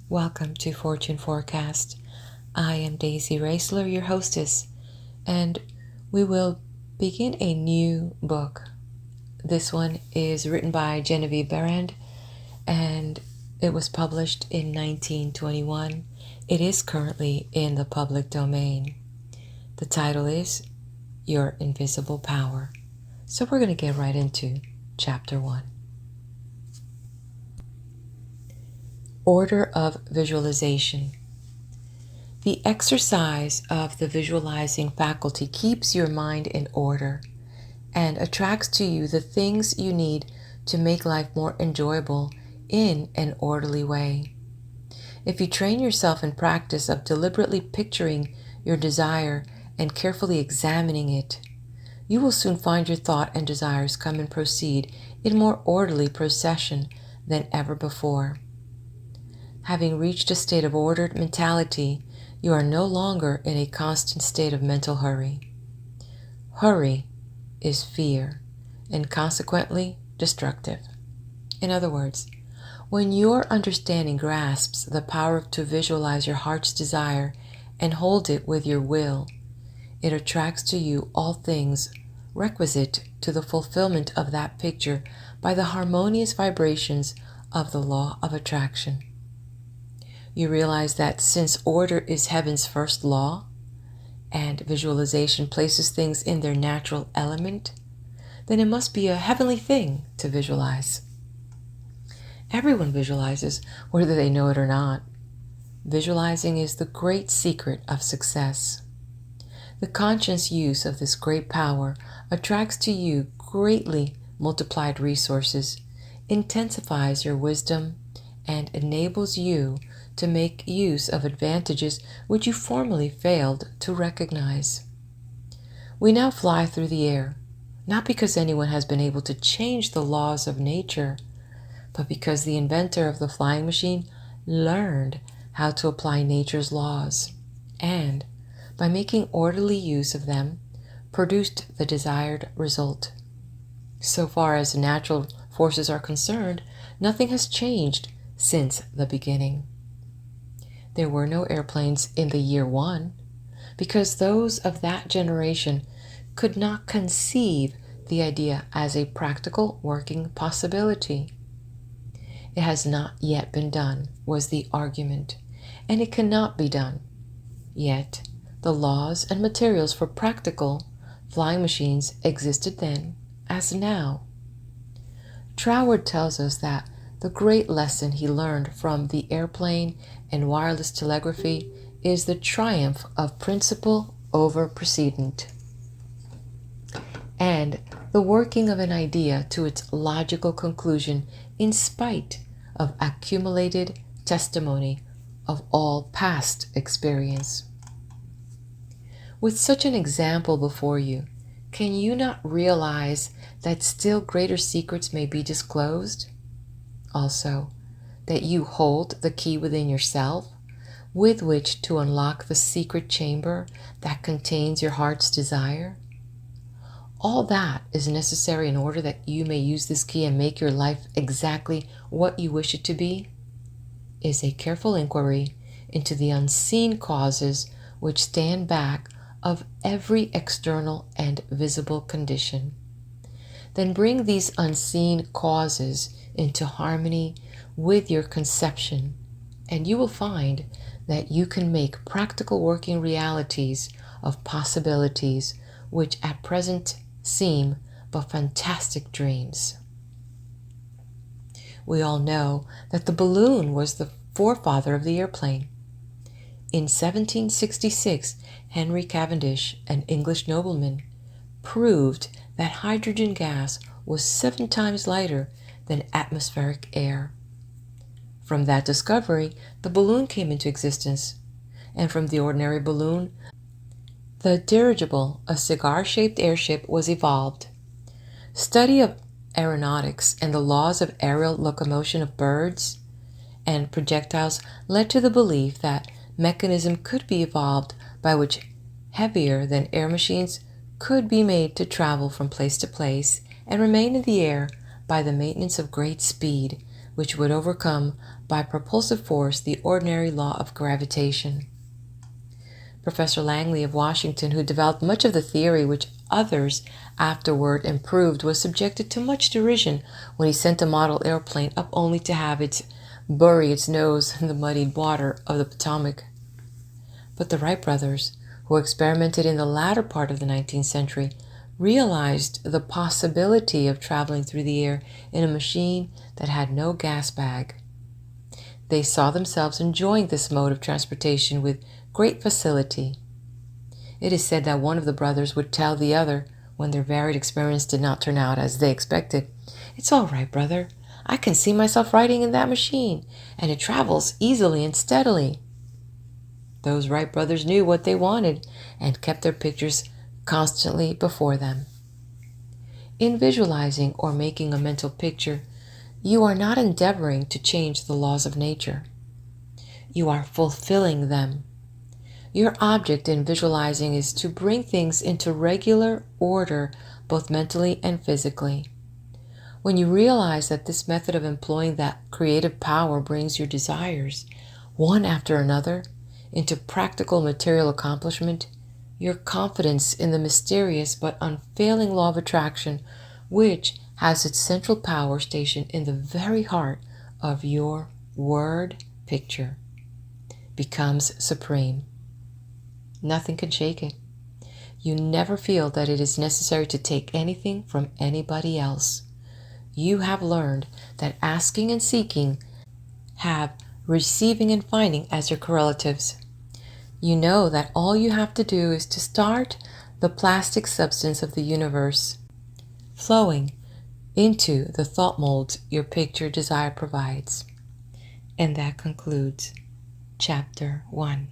Welcome to Fortune Forecast. I am Daisy Raisler, your hostess, and we will begin a new book. This one is written by Genevieve Behrend, and it was published in 1921. It is currently in the public domain. The title is Your Invisible Power. So we're going to get right into Chapter 1. Order of Visualization. The exercise of the visualizing faculty keeps your mind in order and attracts to you the things you need to make life more enjoyable in an orderly way. If you train yourself in practice of deliberately picturing your desire and carefully examining it, you will soon find your thought and desires come and proceed in more orderly procession than ever before. Having reached a state of ordered mentality, you are no longer in a constant state of mental hurry. Hurry is fear, and consequently destructive. In other words, when your understanding grasps the power to visualize your heart's desire and hold it with your will, it attracts to you all things requisite to the fulfillment of that picture by the harmonious vibrations of the law of attraction. You realize that since order is heaven's first law, and visualization places things in their natural element, then it must be a heavenly thing to visualize. Everyone visualizes, whether they know it or not. Visualizing is the great secret of success. The conscious use of this great power attracts to you greatly multiplied resources, intensifies your wisdom, and enables you to make use of advantages which you formerly failed to recognize. We now fly through the air, not because anyone has been able to change the laws of nature, but because the inventor of the flying machine learned how to apply nature's laws, and, by making orderly use of them, produced the desired result. So far as natural forces are concerned, nothing has changed since the beginning. There were no airplanes in the year 1, because those of that generation could not conceive the idea as a practical working possibility. It has not yet been done, was the argument, and it cannot be done. Yet, the laws and materials for practical flying machines existed then as now. Troward tells us that the great lesson he learned from the airplane and wireless telegraphy is the triumph of principle over precedent, and the working of an idea to its logical conclusion in spite of accumulated testimony of all past experience. With such an example before you, can you not realize that still greater secrets may be disclosed? Also, that you hold the key within yourself with which to unlock the secret chamber that contains your heart's desire? All that is necessary in order that you may use this key and make your life exactly what you wish it to be, is a careful inquiry into the unseen causes which stand back of every external and visible condition. Then bring these unseen causes into harmony with your conception, and you will find that you can make practical working realities of possibilities which at present seem but fantastic dreams. We all know that the balloon was the forefather of the airplane. In 1766, Henry Cavendish, an English nobleman, proved that hydrogen gas was 7 times lighter than atmospheric air. From that discovery, the balloon came into existence, and from the ordinary balloon, the dirigible, a cigar-shaped airship, was evolved. Study of aeronautics and the laws of aerial locomotion of birds and projectiles led to the belief that mechanism could be evolved by which heavier than air machines could be made to travel from place to place and remain in the air by the maintenance of great speed, which would overcome by propulsive force, the ordinary law of gravitation. Professor Langley of Washington, who developed much of the theory which others afterward improved, was subjected to much derision when he sent a model airplane up only to have it bury its nose in the muddied water of the Potomac. But the Wright brothers, who experimented in the latter part of the 19th century, realized the possibility of traveling through the air in a machine that had no gas bag. They saw themselves enjoying this mode of transportation with great facility. It is said that one of the brothers would tell the other, when their varied experiments did not turn out as they expected, "It's all right, brother. I can see myself riding in that machine, and it travels easily and steadily." Those Wright brothers knew what they wanted and kept their pictures constantly before them. In visualizing or making a mental picture, you are not endeavoring to change the laws of nature. You are fulfilling them. Your object in visualizing is to bring things into regular order, both mentally and physically. When you realize that this method of employing that creative power brings your desires, one after another, into practical material accomplishment, your confidence in the mysterious but unfailing law of attraction, which has its central power stationed in the very heart of your word picture, becomes supreme. Nothing can shake it. You never feel that it is necessary to take anything from anybody else. You have learned that asking and seeking have receiving and finding as your correlatives. You know that all you have to do is to start the plastic substance of the universe flowing into the thought molds your picture desire provides. And that concludes Chapter 1.